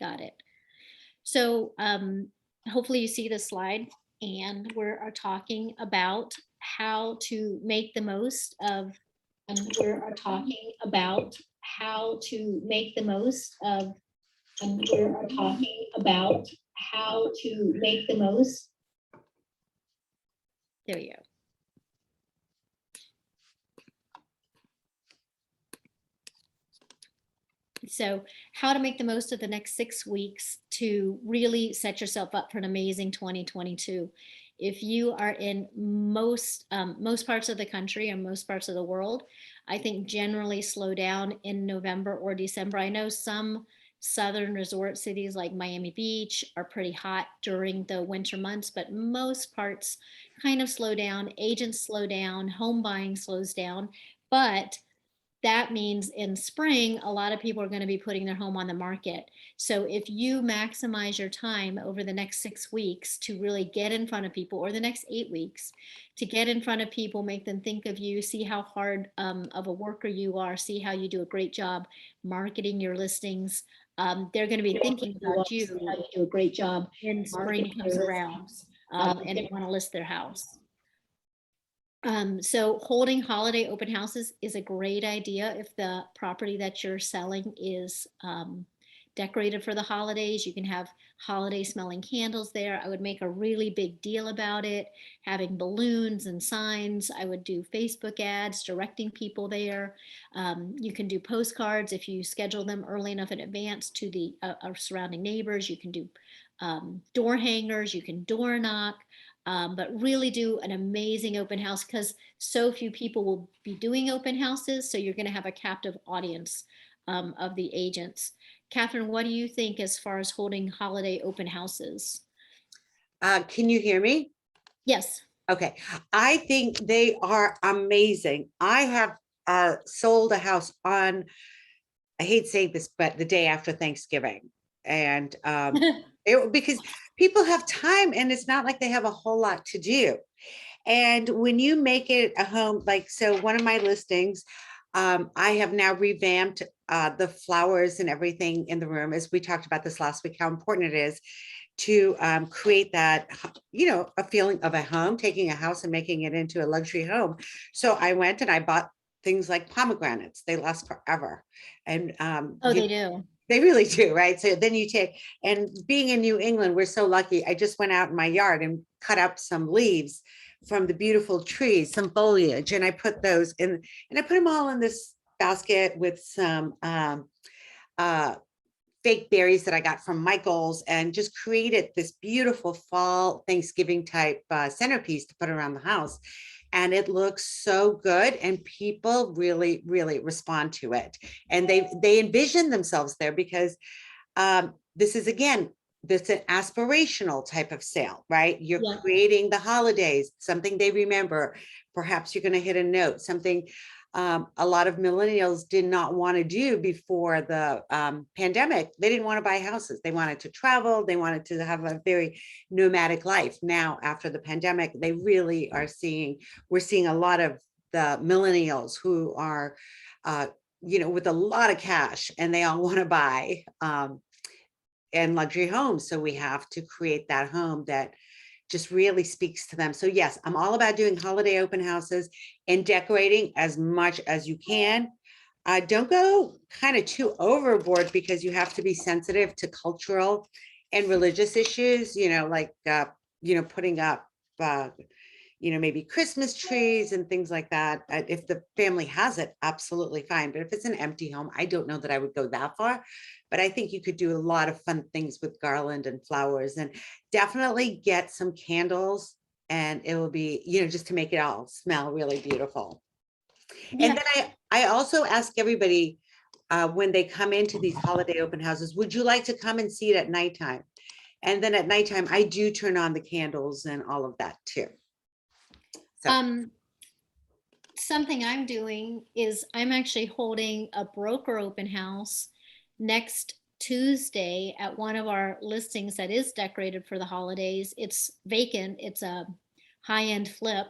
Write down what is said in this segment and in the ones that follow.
Got it. So hopefully you see this slide, and we are talking about how to make the most of, and we are talking about how to make the most of, and we are talking about how to make the most. There you go. So how to make the most of the next 6 weeks to really set yourself up for an amazing 2022. If you are in most parts of the country or most parts of the world, I think generally slow down in November or December. I know some southern resort cities like Miami Beach are pretty hot during the winter months, but most parts kind of slow down. Agents slow down, home buying slows down, but that means in spring, a lot of people are going to be putting their home on the market. So if you maximize your time over the next 6 weeks to really get in front of people, or the next 8 weeks to get in front of people, make them think of you, see how hard of a worker you are, see how you do a great job marketing your listings. They're going to be thinking about you, how you do a great job when spring comes around, and they want to list their house. So holding holiday open houses is a great idea if the property that you're selling is decorated for the holidays. You can have holiday smelling candles there. I would make a really big deal about it, having balloons and signs. I would do Facebook ads directing people there. You can do postcards if you schedule them early enough in advance to the surrounding neighbors. You can do door hangers, you can door knock. But really do an amazing open house, because so few people will be doing open houses. So you're going to have a captive audience of the agents. Catherine, what do you think as far as holding holiday open houses? Can you hear me? Yes. Okay. I think they are amazing. I have sold a house on, I hate saying this, but the day after Thanksgiving. And because people have time and it's not like they have a whole lot to do. And when you make it a home, like, so one of my listings, I have now revamped the flowers and everything in the room, as we talked about this last week, how important it is to create that, a feeling of a home, taking a house and making it into a luxury home. So I went and I bought things like pomegranates. They last forever. And they do. They really do, right? So then you take, and being in New England, we're so lucky. I just went out in my yard and cut up some leaves from the beautiful trees, some foliage, and I put those in, and I put them all in this basket with some fake berries that I got from Michael's, and just created this beautiful fall Thanksgiving type centerpiece to put around the house. And it looks so good, and people really, really respond to it. And they envision themselves there, because this is, again, this an aspirational type of sale, right? You're creating the holidays, something they remember. Perhaps you're going to hit a note, something a lot of millennials did not want to do before the pandemic. They didn't want to buy houses. They wanted to travel. They wanted to have a very nomadic life. Now, after the pandemic, they really are we're seeing a lot of the millennials who are, with a lot of cash, and they all want to buy and luxury homes. So we have to create that home that just really speaks to them. So yes, I'm all about doing holiday open houses and decorating as much as you can. Don't go kind of too overboard, because you have to be sensitive to cultural and religious issues, like, putting up, maybe Christmas trees and things like that. If the family has it, absolutely fine. But if it's an empty home, I don't know that I would go that far. But I think you could do a lot of fun things with garland and flowers, and definitely get some candles, and it will be, just to make it all smell really beautiful. Yeah. And then I also ask everybody when they come into these holiday open houses, would you like to come and see it at nighttime? And then at nighttime, I do turn on the candles and all of that too. So. Something I'm doing is I'm actually holding a broker open house next Tuesday at one of our listings that is decorated for the holidays. It's vacant. It's a high-end flip,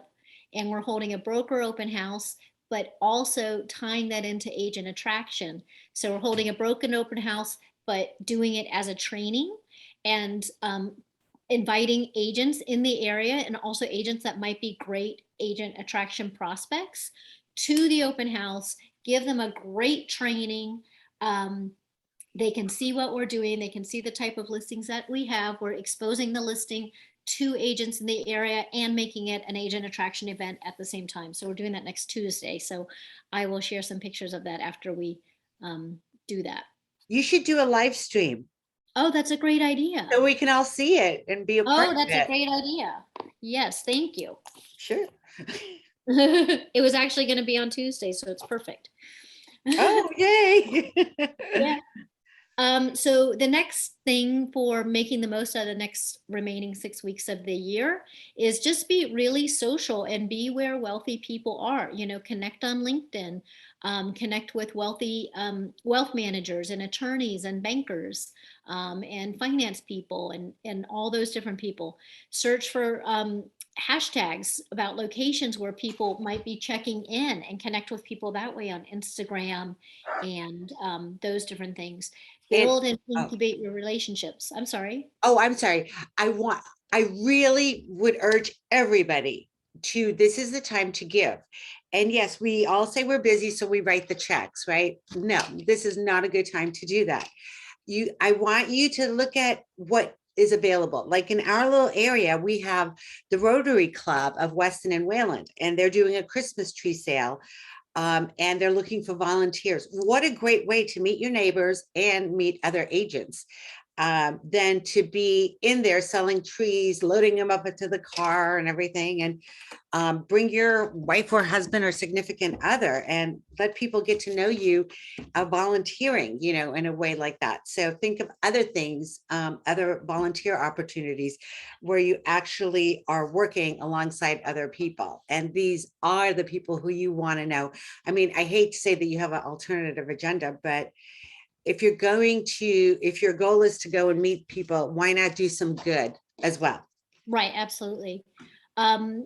and we're holding a broker open house. but also tying that into agent attraction. So we're holding a broken open house, but doing it as a training, and inviting agents in the area and also agents that might be great agent attraction prospects to the open house, give them a great training. They can see what we're doing. They can see the type of listings that we have. We're exposing the listing to agents in the area and making it an agent attraction event at the same time. So we're doing that next Tuesday. So I will share some pictures of that after we do that. You should do a live stream Oh, that's a great idea. so we can all see it and be a part Oh, of that's a it. great idea. Yes, thank you. Sure. It was actually going to be on Tuesday, so it's perfect. Oh, yay. Yeah. So the next thing for making the most out of the next remaining 6 weeks of the year is just be really social and be where wealthy people are. You know, connect on LinkedIn, connect with wealthy wealth managers and attorneys and bankers, and finance people, and all those different people. Search for hashtags about locations where people might be checking in, and connect with people that way on Instagram and those different things. And Build and oh, incubate your relationships. I'm sorry. I'm sorry. I really would urge everybody to, this is the time to give. And yes, we all say we're busy, so we write the checks, right? No, this is not a good time to do that. I want you to look at what is available. Like in our little area, we have the Rotary Club of Weston and Wayland, and they're doing a Christmas tree sale. And they're looking for volunteers. What a great way to meet your neighbors and meet other agents, than to be in there selling trees, loading them up into the car and everything. And bring your wife or husband or significant other and let people get to know you, volunteering, in a way like that. So think of other things, other volunteer opportunities where you actually are working alongside other people. And these are the people who you want to know. I mean, I hate to say that you have an alternative agenda, but if your goal is to go and meet people, why not do some good as well? Right, absolutely. Um,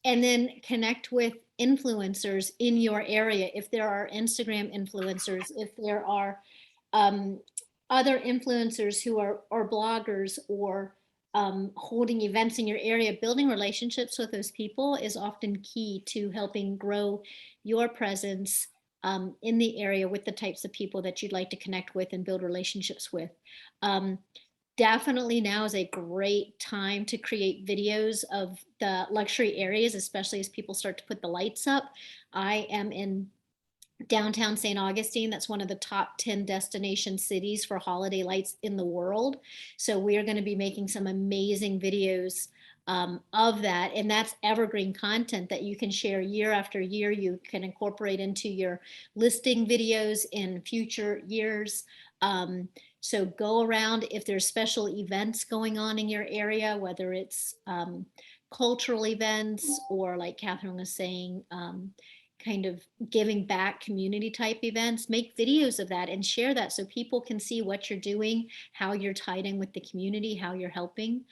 and then connect with influencers in your area. If there are Instagram influencers, if there are um, other influencers who are or bloggers or holding events in your area, building relationships with those people is often key to helping grow your presence in the area with the types of people that you'd like to connect with and build relationships with. Um, Definitely now is a great time to create videos of the luxury areas, especially as people start to put the lights up. I am in downtown St. Augustine. That's one of the top 10 destination cities for holiday lights in the world. So we are going to be making some amazing videos of that. And that's evergreen content that you can share year after year. You can incorporate into your listing videos in future years. So go around if there's special events going on in your area, whether it's cultural events or, like Catherine was saying, kind of giving back community type events, make videos of that and share that so people can see what you're doing, how you're tied in with the community, how you're helping.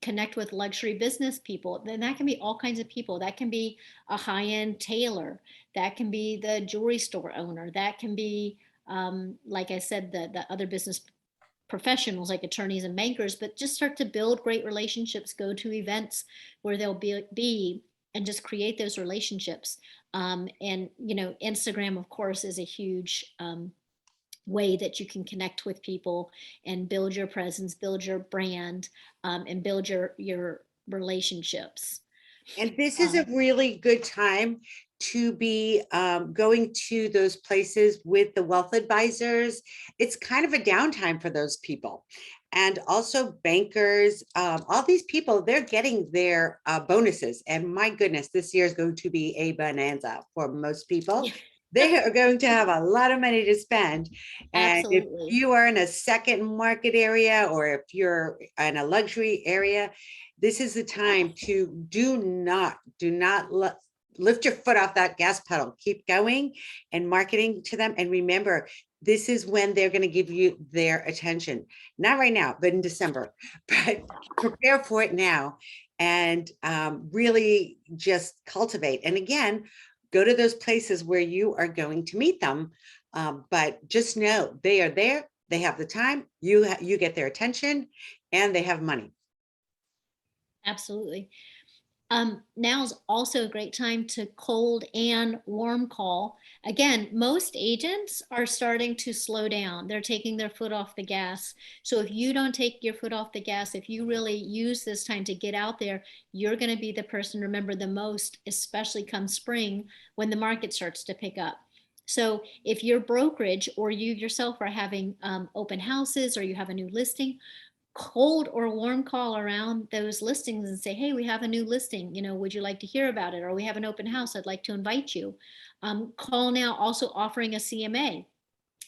Connect with luxury business people. Then that can be all kinds of people. That can be a high-end tailor. That can be the jewelry store owner. That can be, like I said, the other business professionals like attorneys and bankers, but just start to build great relationships, go to events where they'll be and just create those relationships. And, Instagram, of course, is a huge way that you can connect with people and build your presence, build your brand, and build your relationships. And this is a Um, really good time to be going to those places with the wealth advisors. It's kind of a downtime for those people. And also bankers, all these people, they're getting their bonuses. And my goodness, this year is going to be a bonanza for most people. yeah, They are going to have a lot of money to spend. And if absolutely. you are in a second market area or if you're in a luxury area, this is the time to do not lift your foot off that gas pedal. Keep going and marketing to them. And remember, this is when they're going to give you their attention. Not right now, but in December. But prepare for it now and really just cultivate. And again, go to those places where you are going to meet them. But just know they are there. They have the time. You get their attention, and they have money. Absolutely. Now's also a great time to cold and warm call. Again, most agents are starting to slow down. They're taking their foot off the gas. So if you don't take your foot off the gas, if you really use this time to get out there, you're going to be the person remembered the most, especially come spring when the market starts to pick up. So if your brokerage or you yourself are having open houses or you have a new listing, cold or warm call around those listings and say, hey, we have a new listing, would you like to hear about it? Or we have an open house, I'd like to invite you. Call now also offering a CMA.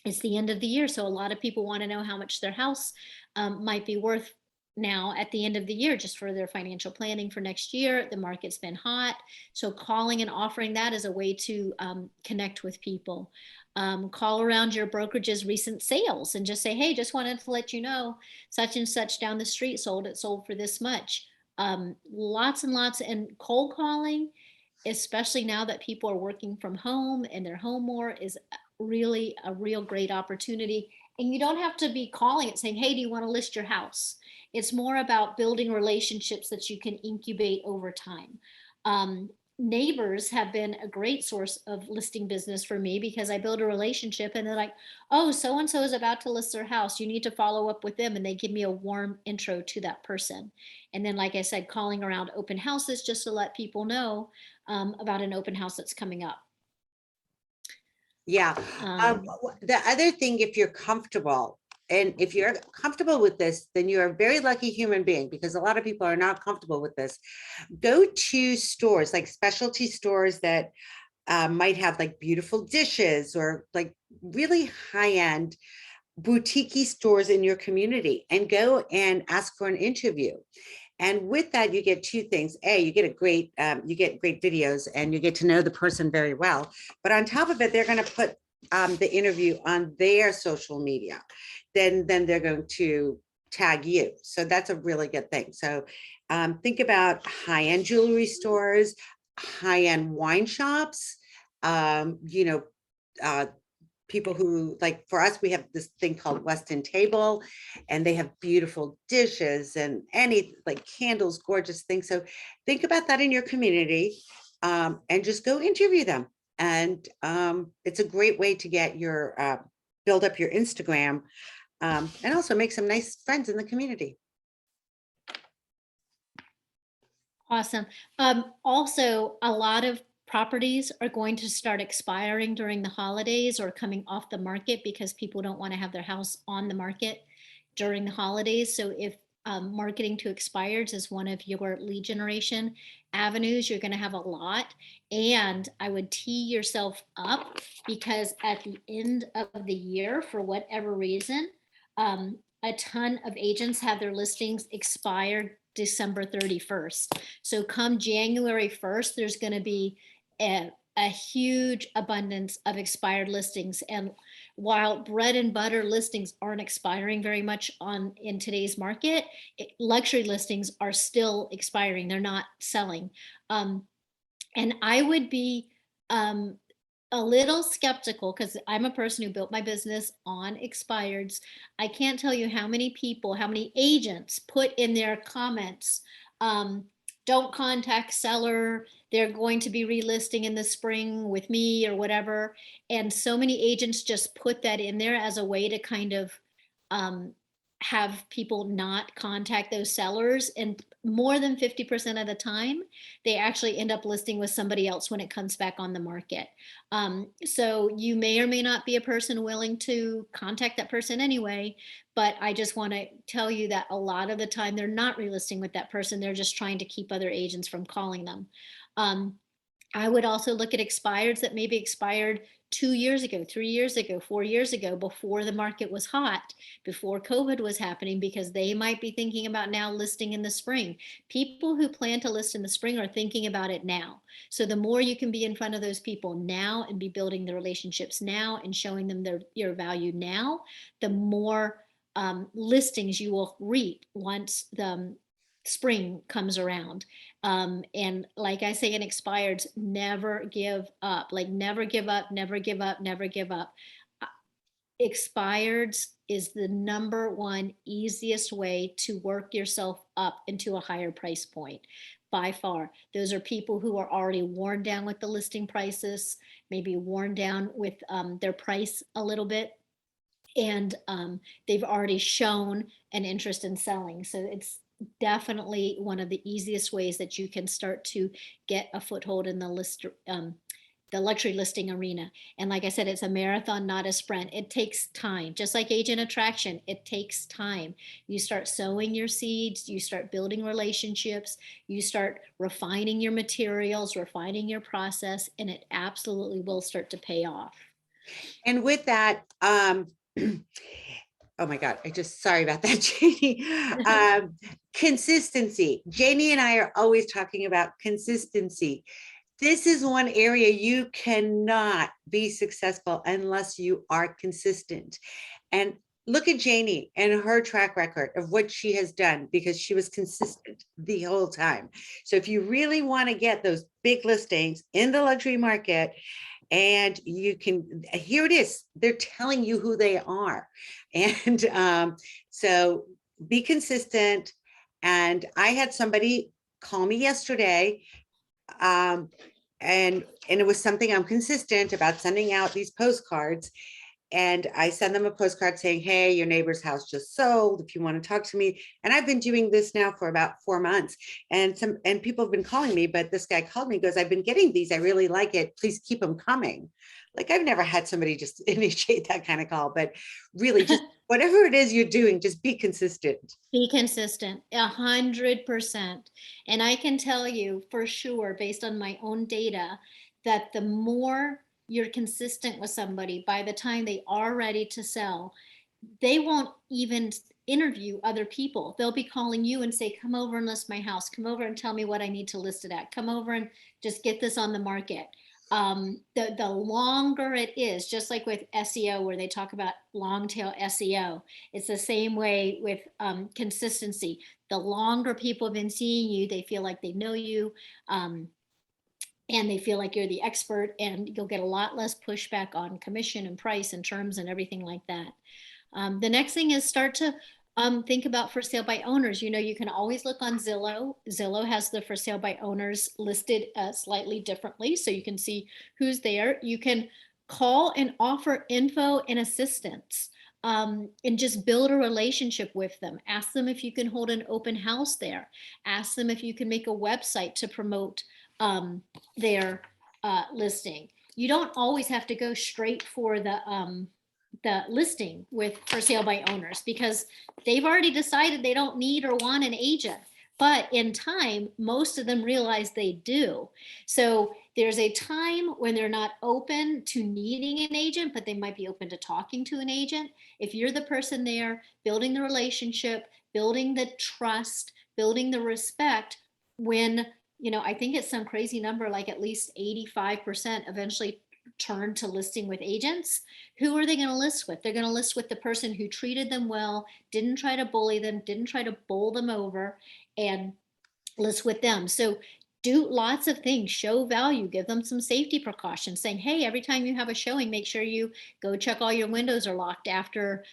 It's the end of the year, so a lot of people want to know how much their house might be worth now at the end of the year, just for their financial planning for next year. The market's been hot, so calling and offering that is a way to connect with people. Call around your brokerage's recent sales and just say, hey, just wanted to let you know such and such down the street sold, it sold for this much. Lots and lots, and cold calling, especially now that people are working from home and they're home more, is really a real great opportunity. And you don't have to be calling it saying, hey, do you want to list your house? It's more about building relationships that you can incubate over time. Neighbors have been a great source of listing business for me because I build a relationship and they're like, oh, so and so is about to list their house. You need to follow up with them. And they give me a warm intro to that person. And then, like I said, calling around open houses just to let people know about an open house that's coming up. Yeah. Um, The other thing, if you're comfortable, and if you're comfortable with this, then you're a very lucky human being, because a lot of people are not comfortable with this. Go to stores, like specialty stores that might have like beautiful dishes, or like really high-end boutique stores in your community, and go and ask for an interview. And with that, you get two things. You get you get great videos, and you get to know the person very well. But on top of it, they're going to put the interview on their social media. Then they're going to tag you. So that's a really good thing. So think about high-end jewelry stores, high-end wine shops, you know, uh, people who, like for us, we have this thing called Weston Table, and they have beautiful dishes and any like candles, gorgeous things. So think about that in your community, and just go interview them. And it's a great way to get your build up your Instagram, and also make some nice friends in the community. Awesome. Also, a lot of properties are going to start expiring during the holidays or coming off the market because people don't want to have their house on the market during the holidays. So if marketing to expireds is one of your lead generation avenues, you're going to have a lot. And I would tee yourself up because at the end of the year, for whatever reason, a ton of agents have their listings expired December 31st. So come January 1st, there's going to be a huge abundance of expired listings. And while bread and butter listings aren't expiring very much in today's market, luxury listings are still expiring. They're not selling. And I would be um, a little skeptical because I'm a person who built my business on expireds. I can't tell you how many people, how many agents put in their comments, um, don't contact seller. They're going to be relisting in the spring with me or whatever. And so many agents just put that in there as a way to kind of um, have people not contact those sellers. And more than 50% of the time, they actually end up listing with somebody else when it comes back on the market. So you may or may not be a person willing to contact that person anyway, but I just want to tell you that a lot of the time they're not relisting with that person. They're just trying to keep other agents from calling them. Um, I would also look at expireds that maybe expired 2 years ago, 3 years ago, 4 years ago, before the market was hot, before COVID was happening, because they might be thinking about now listing in the spring. People who plan to list in the spring are thinking about it now. So the more you can be in front of those people now and be building the relationships now and showing them your value now, the more listings you will reap once spring comes around. And like I say in expireds, never give up. Like never give up, never give up, never give up. Uh, Expireds is the number one easiest way to work yourself up into a higher price point by far. Those are people who are already worn down with the listing prices, maybe worn down with their price a little bit, and they've already shown an interest in selling. So it's definitely one of the easiest ways that you can start to get a foothold in the luxury listing arena. And like I said, it's a marathon, not a sprint. It takes time. Just like agent attraction, it takes time. You start sowing your seeds, you start building relationships, you start refining your materials, refining your process, and it absolutely will start to pay off. And with that, oh my God, sorry about that, Janie. Consistency. Janie and I are always talking about consistency. This is one area you cannot be successful unless you are consistent. And look at Janie and her track record of what she has done, because she was consistent the whole time. So if you really want to get those big listings in the luxury market, and you can, here it is, they're telling you who they are. And so be consistent. And I had somebody call me yesterday, and it was something I'm consistent about, sending out these postcards. And I send them a postcard saying, hey, your neighbor's house just sold, if you want to talk to me. And I've been doing this now for about 4 months. And people have been calling me, but this guy called me, goes, I've been getting these. I really like it. Please keep them coming. Like, I've never had somebody just initiate that kind of call, but really just whatever it is you're doing, just be consistent. Be consistent, 100%. And I can tell you for sure, based on my own data, that the more you're consistent with somebody, by the time they are ready to sell, they won't even interview other people. They'll be calling you and say, come over and list my house. Come over and tell me what I need to list it at. Come over and just get this on the market. The longer it is, just like with SEO, where they talk about long tail SEO, it's the same way with consistency. The longer people have been seeing you, they feel like they know you. And they feel like you're the expert, and you'll get a lot less pushback on commission and price and terms and everything like that. The next thing is start to think about for sale by owners. You know, you can always look on Zillow. Zillow has the for sale by owners listed slightly differently, so you can see who's there. You can call and offer info and assistance, and just build a relationship with them. Ask them if you can hold an open house there. Ask them if you can make a website to promote their listing. You don't always have to go straight for the listing with for sale by owners, because they've already decided they don't need or want an agent. But in time, most of them realize they do. So there's a time when they're not open to needing an agent, but they might be open to talking to an agent. If you're the person there building the relationship, building the trust, building the respect, when, you know, I think it's some crazy number, like at least 85% eventually turn to listing with agents. Who are they going to list with? They're going to list with the person who treated them well, didn't try to bully them, didn't try to bowl them over, and list with them. So do lots of things, show value, give them some safety precautions, saying, hey, every time you have a showing, make sure you go check all your windows are locked after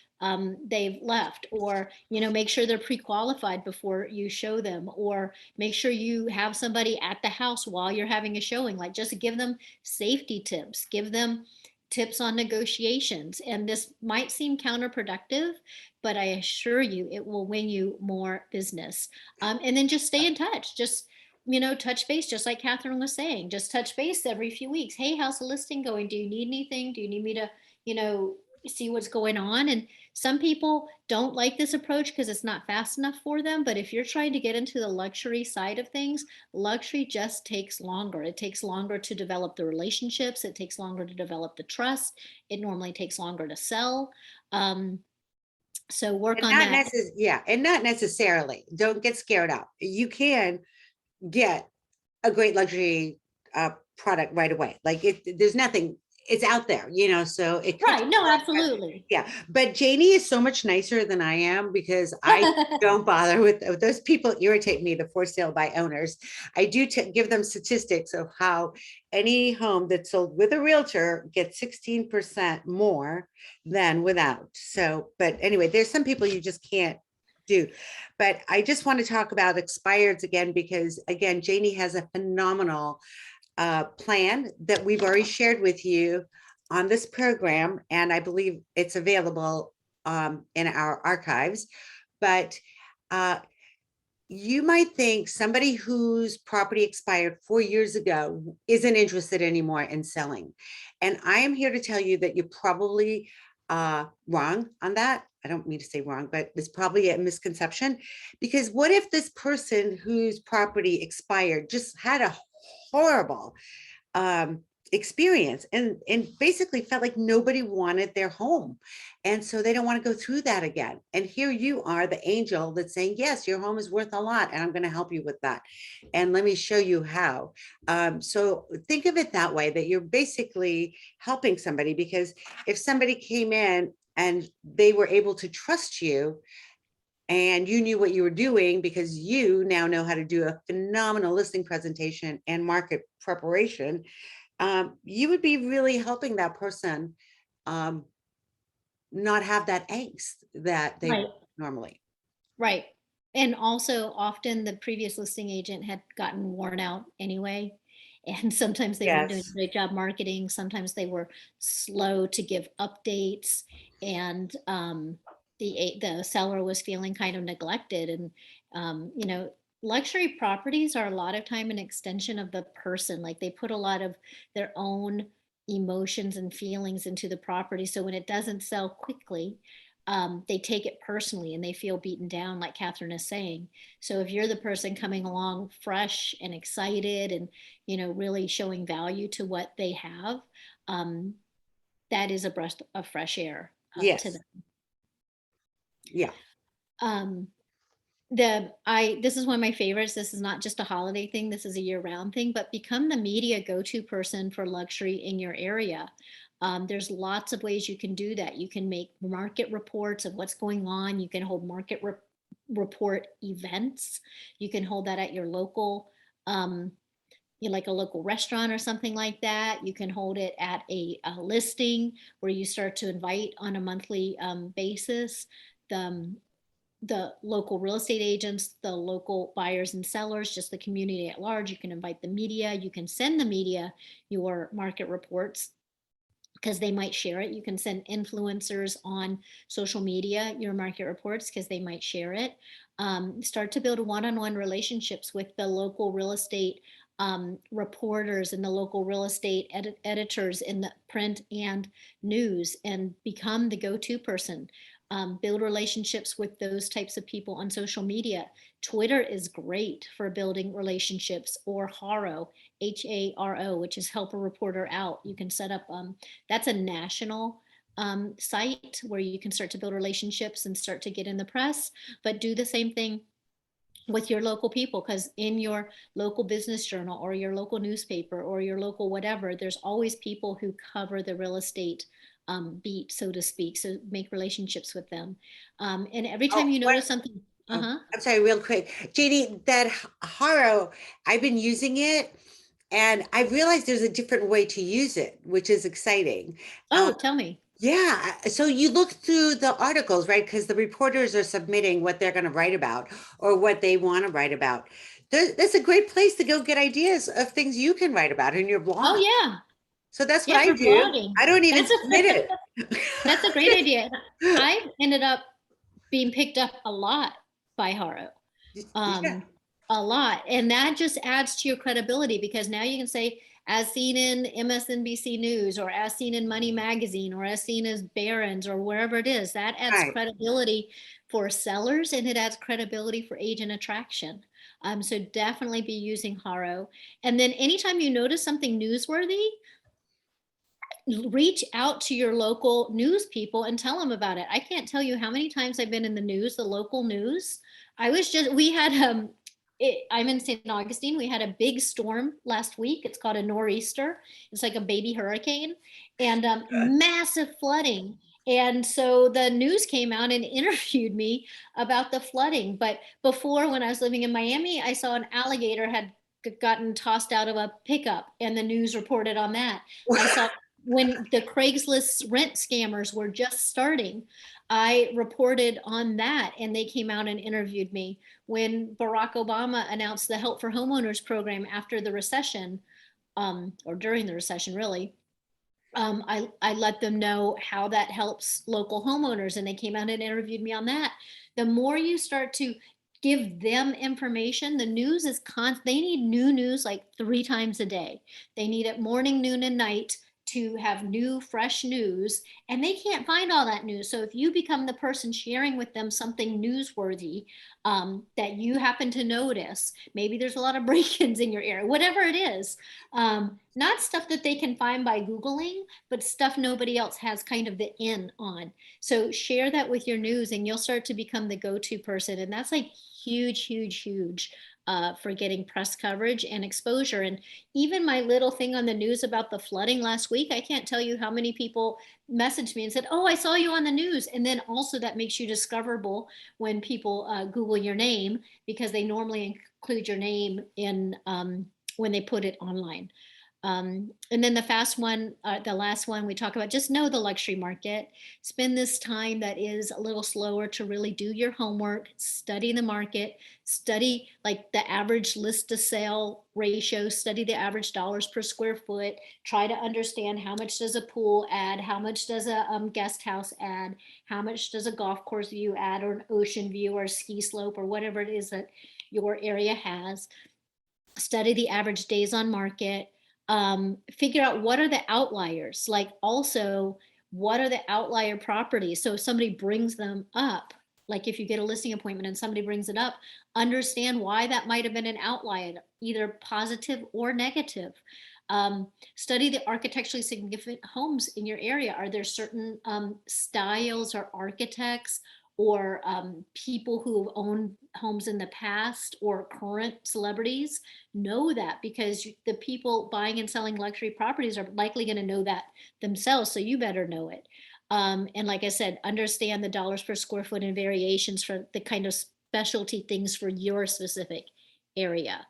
they've left, or, you know, make sure they're pre-qualified before you show them, or make sure you have somebody at the house while you're having a showing. Like, just give them safety tips, give them tips on negotiations. And this might seem counterproductive, but I assure you it will win you more business. And then just stay in touch. Just, you know, touch base, just like Catherine was saying, just touch base every few weeks. Hey, how's the listing going? Do you need anything? Do you need me to, you know, see what's going on? And some people don't like this approach because it's not fast enough for them. But if you're trying to get into the luxury side of things, luxury just takes longer. It takes longer to develop the relationships. It takes longer to develop the trust. It normally takes longer to sell. So work And on that. and not necessarily, don't get scared out. You can get a great luxury product right away. Like, there's nothing it's out there, so it could. Right. No, absolutely. Yeah, but Janie is so much nicer than I am because I don't bother with those people. Irritate me, the for sale by owners. I do give them statistics of how any home that's sold with a realtor gets 16% more than without. So, but anyway, there's some people you just can't do. But I just want to talk about expireds again, because again, Janie has a phenomenal plan that we've already shared with you on this program, and I believe it's available in our archives. But you might think somebody whose property expired 4 years ago isn't interested anymore in selling. And I am here to tell you that you're probably wrong on that. I don't mean to say wrong, but it's probably a misconception, because what if this person whose property expired just had a horrible experience and basically felt like nobody wanted their home, and so they don't want to go through that again? And here you are, the angel that's saying, yes, your home is worth a lot and I'm going to help you with that, and let me show you how. So think of it that way, that you're basically helping somebody, because if somebody came in and they were able to trust you and you knew what you were doing, because you now know how to do a phenomenal listing presentation and market preparation, you would be really helping that person not have that angst that they Right. would normally. Right. And also often the previous listing agent had gotten worn out anyway. And sometimes they weren't doing a Yes. great job marketing. Sometimes they were slow to give updates, and the seller was feeling kind of neglected. And luxury properties are a lot of time an extension of the person. Like they put a lot of their own emotions and feelings into the property. So when it doesn't sell quickly, they take it personally and they feel beaten down, like Catherine is saying. So if you're the person coming along fresh and excited and, really showing value to what they have, um, that is a breath of fresh air to Yes. them. Yeah. Um, this is one of my favorites. This is not just a holiday thing. This is a year-round thing, but become the media go-to person for luxury in your area. There's lots of ways you can do that. You can make market reports of what's going on. You can hold report events. You can hold that at your local, like a local restaurant or something like that. You can hold it at a listing where you start to invite on a monthly basis the local real estate agents, the local buyers and sellers, just the community at large. You can invite the media. You can send the media your market reports because they might share it. You can send influencers on social media your market reports because they might share it. Start to build one-on-one relationships with the local real estate reporters and the local real estate editors in the print and news, and become the go-to person. Build relationships with those types of people on social media. Twitter is great for building relationships, or Haro, Haro, which is help a reporter out. You can set up, that's a national site where you can start to build relationships and start to get in the press, but do the same thing with your local people, because in your local business journal or your local newspaper or your local whatever, there's always people who cover the real estate beat, so to speak. So make relationships with them. And every time Oh, you notice something, oh, uh-huh. I'm sorry, real quick. Janie, that Haro, I've been using it and I realized there's a different way to use it, which is exciting. Oh, tell me. Yeah, so you look through the articles, right? Because the reporters are submitting what they're going to write about or what they want to write about. That's a great place to go get ideas of things you can write about in your Oh blog. yeah. So that's what Yeah, I for do. blogging. I don't even That's submit that's a great it. idea. I ended up being picked up a lot by Haro. Yeah, um, a lot. And that just adds to your credibility, because now you can say, as seen in MSNBC News, or as seen in Money Magazine, or as seen as Barron's, or wherever it is. That adds right. credibility for sellers, and it adds credibility for agent attraction. So definitely be using Haro. And then anytime you notice something newsworthy, reach out to your local news people and tell them about it. I can't tell you how many times I've been in the news, the local news. We had I'm in St. Augustine. We had a big storm last week. It's called a nor'easter. It's like a baby hurricane, and massive flooding. And so the news came out and interviewed me about the flooding. But before, when I was living in Miami, I saw an alligator had gotten tossed out of a pickup, and the news reported on that. I saw when the Craigslist rent scammers were just starting, I reported on that, and they came out and interviewed me. When Barack Obama announced the Help for Homeowners program after the recession, or during the recession, really, I let them know how that helps local homeowners, and they came out and interviewed me on that. The more you start to give them information, the news is they need new news like 3 times a day. They need it morning, noon, and night to have new, fresh news, and they can't find all that news. So if you become the person sharing with them something newsworthy, that you happen to notice, maybe there's a lot of break-ins in your area, whatever it is, not stuff that they can find by Googling, but stuff nobody else has kind of the in on. So share that with your news, and you'll start to become the go-to person. And that's like huge, huge, huge, for getting press coverage and exposure. And even my little thing on the news about the flooding last week, I can't tell you how many people messaged me and said, "Oh, I saw you on the news." And then also that makes you discoverable when people Google your name, because they normally include your name in, when they put it online. And then the last one we talk about, just know the luxury market. Spend this time that is a little slower to really do your homework, study the market, study like the average list to sale ratio, study the average dollars per square foot, try to understand how much does a pool add, how much does a guest house add, how much does a golf course view add, or an ocean view, or a ski slope, or whatever it is that your area has. Study the average days on market, figure out what are the outliers, like also what are the outlier properties. So if somebody brings them up, like if you get a listing appointment and somebody brings it up, understand why that might have been an outlier, either positive or negative. Study the architecturally significant homes in your area. Are there certain styles or architects or people who have owned homes in the past, or current celebrities? Know that, because the people buying and selling luxury properties are likely going to know that themselves. So you better know it. And like I said, understand the dollars per square foot and variations for the kind of specialty things for your specific area.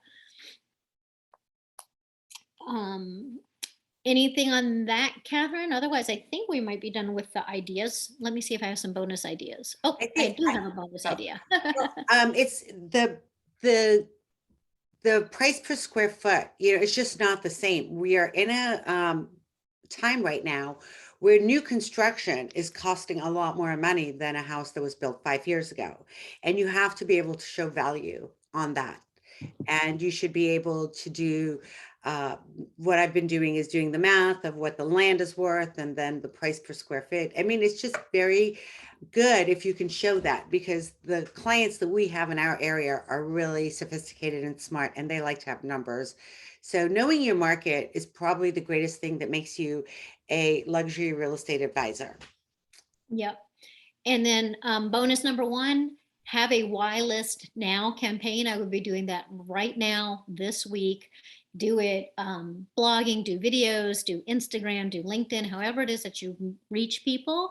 Um, Anything on that, Catherine? Otherwise, I think we might be done with the ideas. Let me see if I have some bonus ideas. Oh, I I think, do have a bonus oh, idea. well, it's the the price per square foot, it's just not the same. We are in a time right now where new construction is costing a lot more money than a house that was built 5 years ago. And you have to be able to show value on that. And you should be able to do uh, what I've been doing is doing the math of what the land is worth and then the price per square feet. I mean, it's just very good if you can show that, because the clients that we have in our area are really sophisticated and smart, and they like to have numbers. So knowing your market is probably the greatest thing that makes you a luxury real estate advisor. Yep. And then bonus number one, have a why list now campaign. I would be doing that right now this week. Do it, blogging, do videos, do Instagram, do LinkedIn, however it is that you reach people.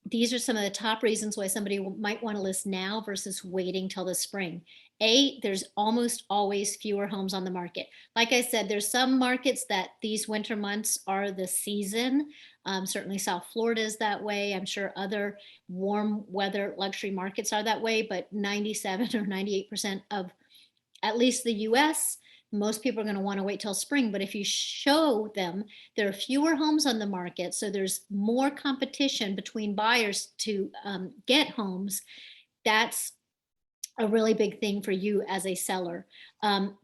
These are some of the top reasons why somebody might want to list now versus waiting till the spring. There's almost always fewer homes on the market. Like I said, there's some markets that these winter months are the season. Certainly South Florida is that way. I'm sure other warm weather luxury markets are that way, but 97 or 98% of at least the US, most people are going to want to wait till spring. But if you show them there are fewer homes on the market, so there's more competition between buyers to get homes, that's a really big thing for you as a seller.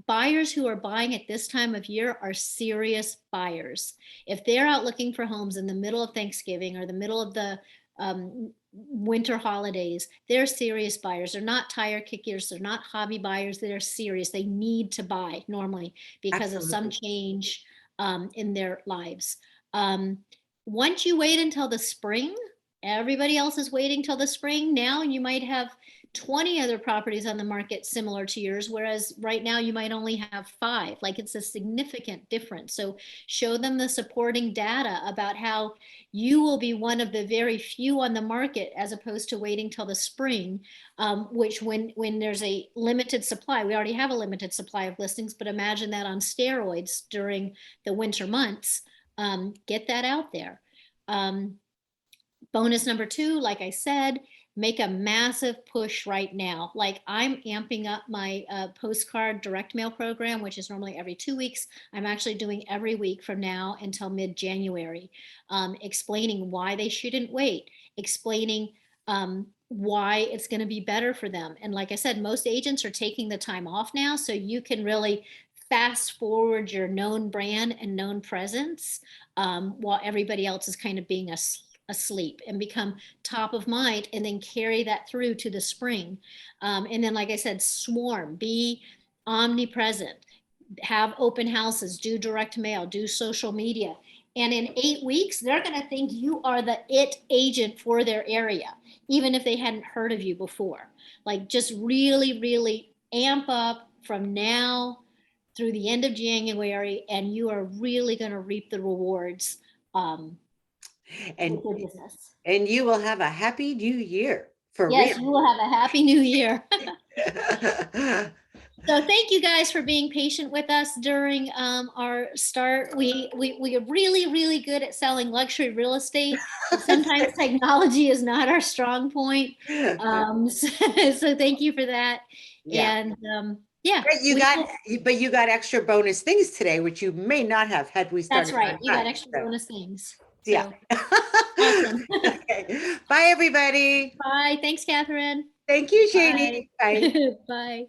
Buyers who are buying at this time of year are serious buyers. If they're out looking for homes in the middle of Thanksgiving or the middle of the winter holidays, they're serious buyers. They're not tire kickers. They're not hobby buyers. They're serious. They need to buy normally because of some Absolutely. change in their lives. Um, Once you wait until the spring, Everybody else is waiting till the spring. Now you might have 20 other properties on the market similar to yours, whereas right now you might only have 5. Like, it's a significant difference. So show them the supporting data about how you will be one of the very few on the market, as opposed to waiting till the spring, which when there's a limited supply, we already have a limited supply of listings, but imagine that on steroids during the winter months. Get that out there. Bonus number 2, like I said, make a massive push right now. Like, I'm amping up my postcard direct mail program, which is normally every 2 weeks. I'm actually doing every week from now until mid-January, explaining why they shouldn't wait, explaining why it's going to be better for them. And like I said, most agents are taking the time off now, so you can really fast forward your known brand and known presence, while everybody else is kind of being asleep, and become top of mind, and then carry that through to the spring. And then, like I said, swarm, be omnipresent, have open houses, do direct mail, do social media. And in 8 weeks, they're going to think you are the it agent for their area, even if they hadn't heard of you before. Like, just really, really amp up from now through the end of January, and you are really going to reap the rewards And, with your business. and you will have a happy new year for real. Yes, you will have a happy new year. So thank you guys for being patient with us during our start. We are really, really good at selling luxury real estate. Sometimes technology is not our strong point. So thank you for that. Yeah. And yeah, But you got extra bonus things today, which you may not have had we that's started right. on You got time. extra So, bonus things. yeah. So awesome. Okay. Bye, everybody. Bye. Thanks, Catherine. Thank you, Bye. Janie. Bye. Bye.